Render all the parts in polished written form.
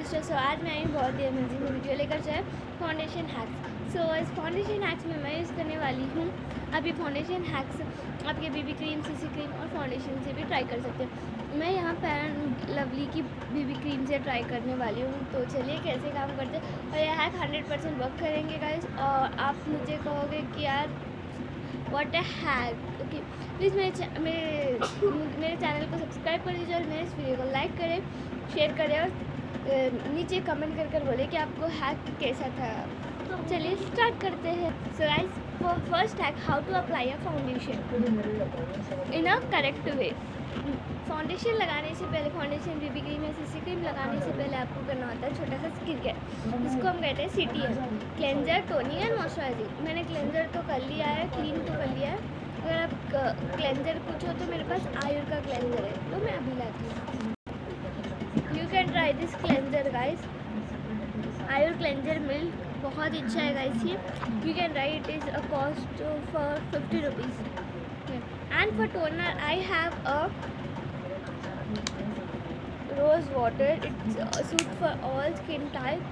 दोस्तों, सो आज मैं एक बहुत ही अमेजिंग वीडियो लेकर जो है फाउंडेशन हैक्स। सो इस फाउंडेशन हैक्स में मैं यूज़ करने वाली हूँ। अब ये फाउंडेशन हैक्स आपके बीबी क्रीम, सीसी क्रीम और फाउंडेशन से भी ट्राई कर सकते हैं। मैं यहाँ फेयर एंड लवली की बीबी क्रीम से ट्राई करने वाली हूँ। तो चलिए कैसे काम करते हैं। और यह हैक 100% वर्क करेंगे गाइस। और आप मुझे कहोगे कि यार what a hack. Okay, please मेरे चैनल को सब्सक्राइब कर दीजिए और मेरे इस वीडियो को लाइक करें, शेयर करें और नीचे कमेंट कर बोले कि आपको हैक कैसा था। तो चलिए स्टार्ट करते हैं। So guys, for first hack, how to apply a foundation in a correct way. Foundation लगाने से पहले, फाउंडेशन, बीबी क्रीम या सीसी क्रीम लगाने से पहले आपको करना होता है छोटा सा स्किन केयर, जिसको हम कहते हैं CTM, cleanser, toning and moisturising. मैंने क्लेंजर तो कर लिया है, क्लीन तो कर लिया है। अगर आप क्लेंजर पूछो तो मेरे पास आयुर का क्लेंजर है, तो मैं अभी लाती हूँ। You can try this cleanser guys, Ayur cleanser milk, बहुत अच्छा है गाइस ये। You can try, it is a cost for 50 rupees. And for toner I have a rose water. It's suit for all skin type.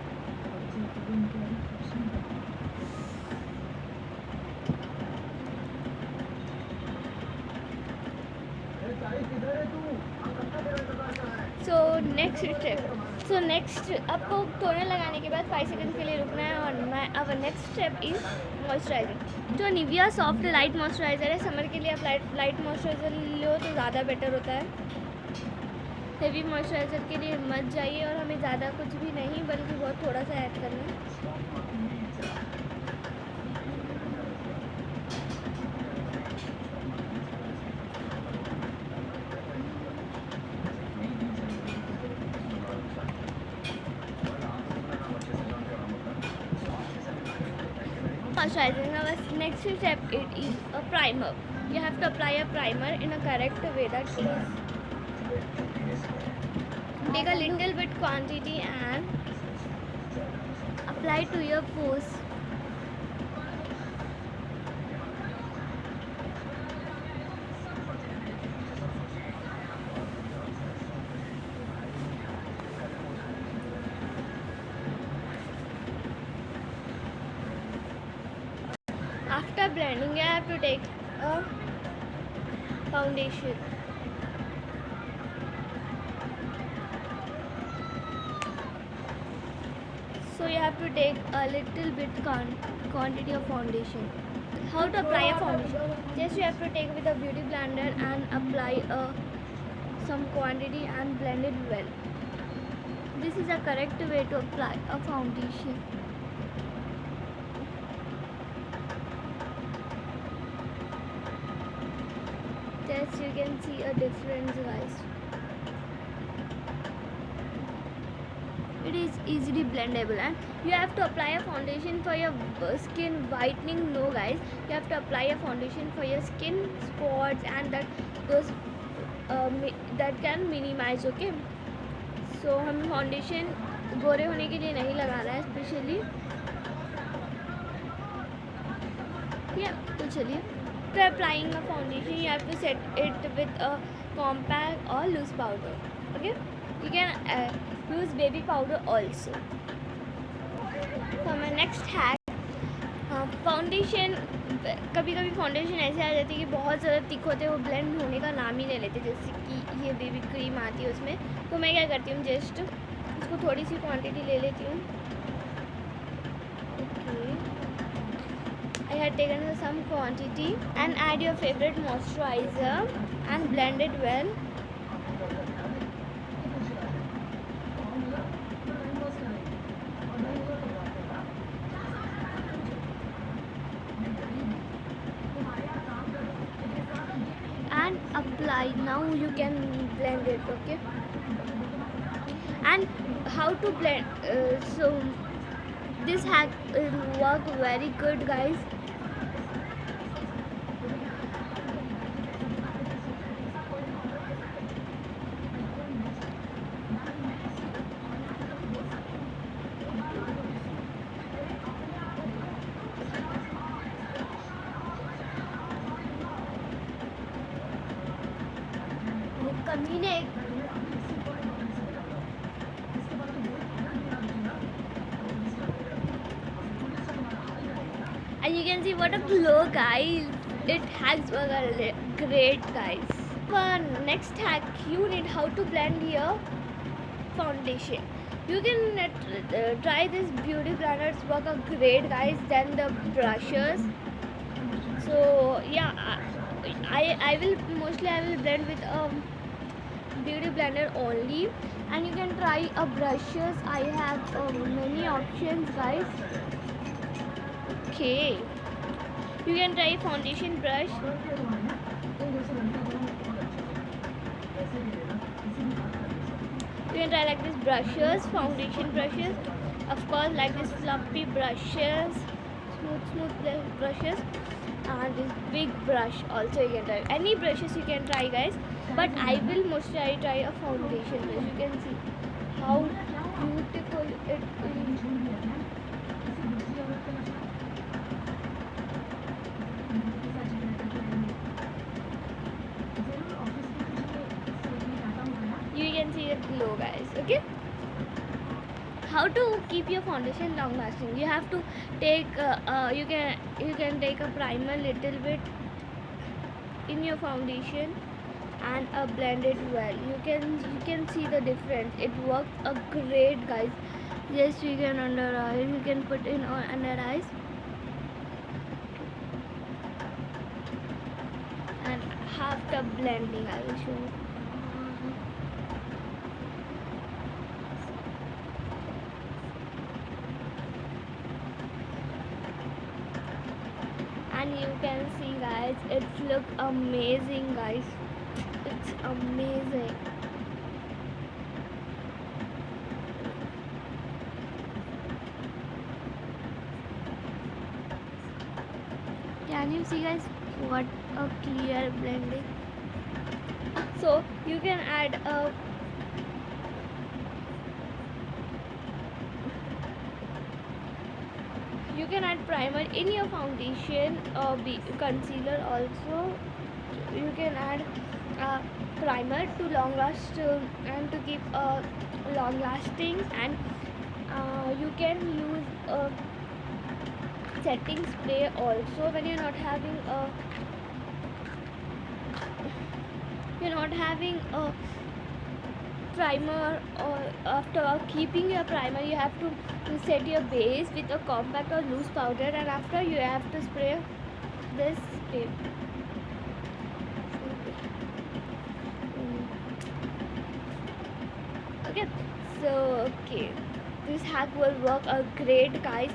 So next आपको toner लगाने के बाद 5 second के लिए रुकना है। और अब नेक्स्ट स्टेप इज मॉइस्चराइजिंग। जो निविया सॉफ्ट लाइट मॉइस्चराइज़र है, समर के लिए आप लाइट मॉइस्चराइज़र लो तो ज़्यादा बेटर होता है। हेवी मॉइस्चराइज़र के लिए मत जाइए और हमें ज़्यादा कुछ भी नहीं बल्कि बहुत थोड़ा सा ऐड करना है। Moisturizing. Now next step, it is a primer. You have to apply a primer in a correct way. That is, take a little bit quantity and apply to your pores. After blending, you have to take a foundation. So you have to take a little bit quantity of foundation. How to apply a foundation? Just you have to take with a beauty blender and apply some quantity and blend it well. This is a correct way to apply a foundation. Yes, you can see a difference guys. It is easily blendable and you have to apply a foundation for your skin whitening. No guys, you have to apply a foundation for your skin spots and that can minimize. Okay, so हमें foundation गोरे होने के लिए नहीं लगाना है specially. तो चलिए, after applying a foundation you have to set it with a compact or loose powder. Okay, you can use baby powder also. For my next hack, foundation, कभी कभी फाउंडेशन ऐसे आ जाती है कि बहुत ज़्यादा थिक होते हैं, वो ब्लेंड होने का नाम ही नहीं लेते। जैसे कि ये बेबी क्रीम आती है उसमें, तो मैं क्या करती हूँ, जस्ट उसको थोड़ी सी क्वांटिटी ले लेती हूँ। I had taken some quantity and add your favorite moisturizer and blend it well. And apply. Now you can blend it. Okay, and how to blend, so this hack work very good guys. कमीने can see what a glow, guys. It hacks were great, guys. For next hack, you need how to blend your foundation. You can try this beauty blenders work a great, guys, than the brushes. So yeah, I will blend with beauty blender only, and you can try a brushes. I have many options, guys. Okay, you can try foundation brush. You can try like this brushes, foundation brushes, of course, like this fluffy brushes, smooth brushes, and this big brush also. You can try any brushes, you can try, guys, but I will mostly try a foundation brush. You can see how beautiful it is. You can see the glow, guys. Okay, how to keep your foundation long lasting? You have to take you can take a primer little bit in your foundation and blend it well. You can see the difference. It works a great, guys. Yes, you can under eyes, you can put in under eyes, and after blending I will show you. And you can see, guys, it looks amazing, guys. It's amazing. Can you see, guys, what a clear blending? So you can add a primer in your foundation or concealer also. You can add a primer to long last and to keep long lasting, and you can use a setting spray also when you're not having a primer, or after keeping your primer you have to set your base with a compact or loose powder, and after you have to spray this spray. Okay, so this hack will work a great, guys.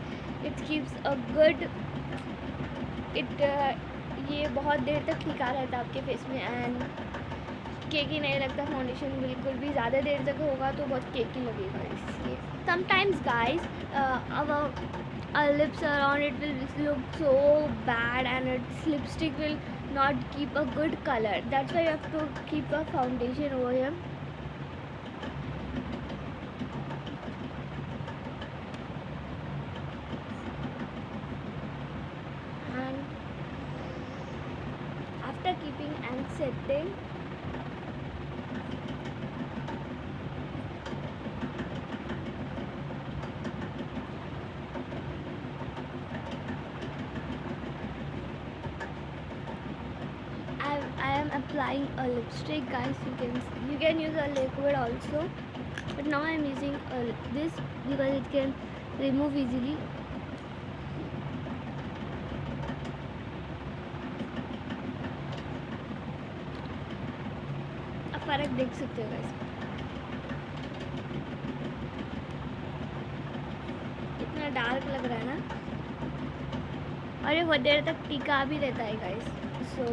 It keeps a good, ये बहुत देर तक टिका रहता है आपके face में, and केकी नहीं लगता फाउंडेशन बिल्कुल भी. ज़्यादा देर तक होगा तो बहुत केकी लगेगा इसलिए. Sometimes, guys, our lips around it will look so bad, and its lipstick will not keep a good color. That's why you have to keep a foundation over here. And after keeping and setting, I am applying a lipstick, guys. You can use a liquid also, but now I am using this because it can remove easily. अब फर्क देख सकते हो, guys. इतना dark लग रहा है ना, और ये बहुत देर तक टिका भी रहता है, guys. So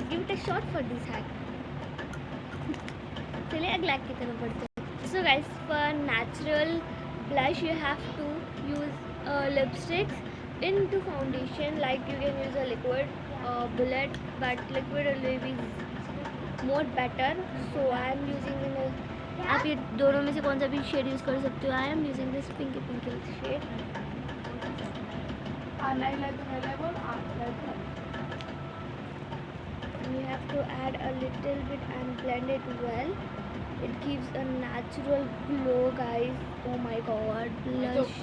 give it a shot for this hack. चलिए अगला की तरफ बढ़ते हैं. So guys, for natural blush you have to use lipsticks into foundation. Like you can use a liquid bullet, but liquid will be more better. So I am using आप ये दोनों में से कौन सा भी शेड यूज़ कर सकते हो. I am using this pinky shade. You have to add a little bit and blend it well. It gives a natural glow, guys. Oh my god, blush.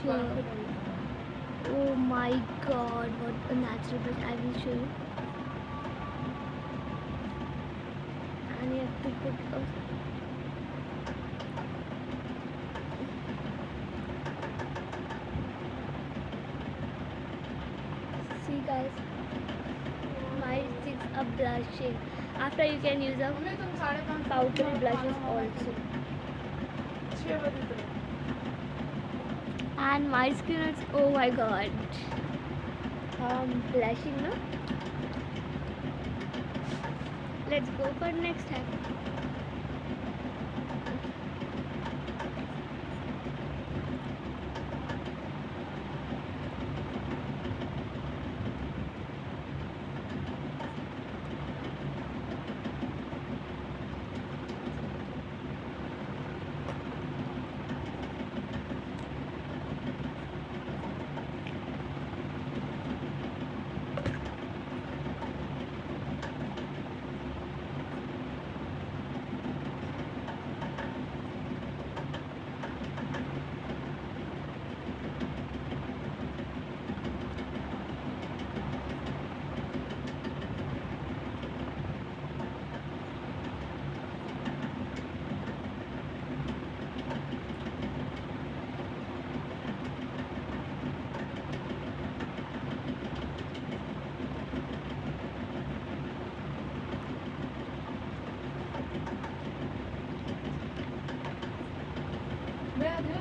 Oh my god, what a natural brush. I will show you. And you have to put a see guys, my cheeks are blushing. After you can use a powdery blushes also. And my skin is, oh my god, I'm blushing now. Let's go for next hack.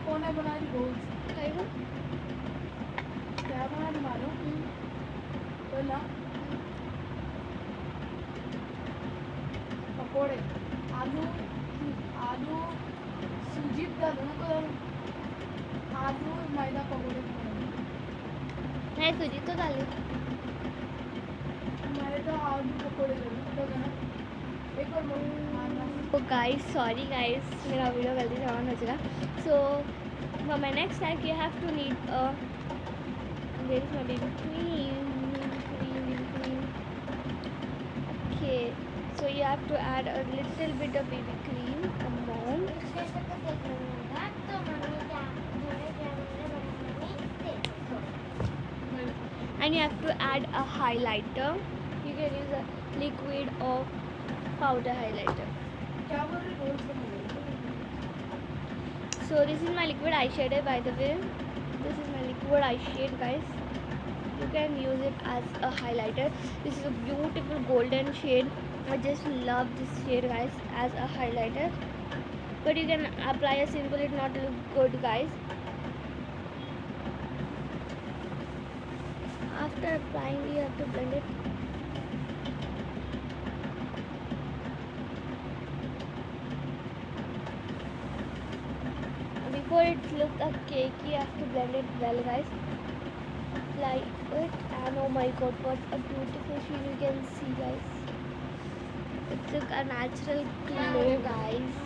कौन है बना रही goals क्या बना रही मालूम बोला पकोड़े आलू आलू सूजी डालो ना तो आलू मैदा पकोड़े नहीं सूजी तो डाली हमारे तो आलू पकोड़े डालो ना एक और तो गाइस सॉरी गाइस मेरा वीडियो गलती से ऑन हो चुका सो for my next hack you have to need a where is my baby cream okay so you have to add a little bit of baby cream amount and you have to add a highlighter you can use a liquid or powder highlighter क्या बोल रही goals बना so this is my liquid eyeshadow by the way this is my liquid eyeshade guys you can use it as a highlighter this is a beautiful golden shade I just love this shade guys as a highlighter but you can apply a simple it not look good guys after applying you have to blend it before it looks a cake you have to blend it well guys apply it and oh my god what a beautiful shade you can see guys it took a natural glow guys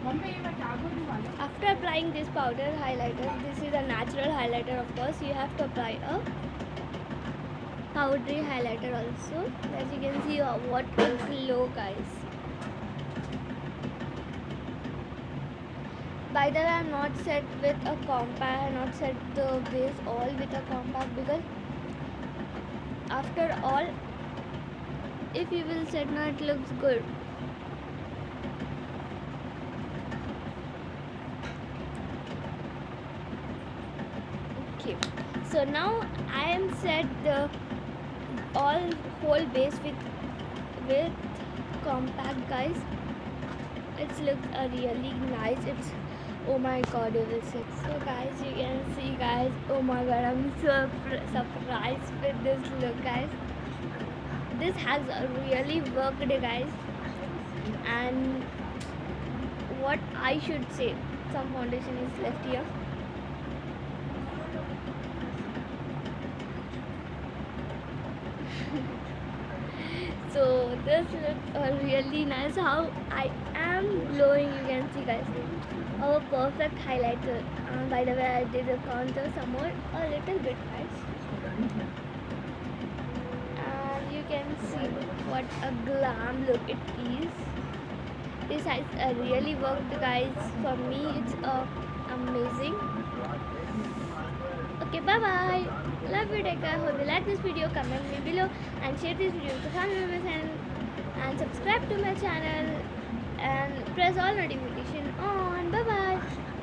mummy ये मैं क्या बोलूं मालूम after applying this powder highlighter this is a natural highlighter of course you have to apply a powdery highlighter also as you can see what a glow guys by the way I'm not set with a compact I'm not set the base all with a compact because after all if you will set now it looks good okay so now I am set the all whole base with compact guys it looks really nice it's oh my god it is so guys you can see guys oh my god I'm so surprised with this look guys this has really worked guys and what I should say some foundation is left here so this looks really nice how I am glowing you can see guys our perfect highlighter by the way I did a contour some more a little bit guys and you can see what a glam look it is. This has really worked, guys. For me it's amazing. Okay, bye bye. Love you, take care. Hope you like this video. Comment me below and share this video with family members and subscribe to my channel and press all notification on. Bye bye.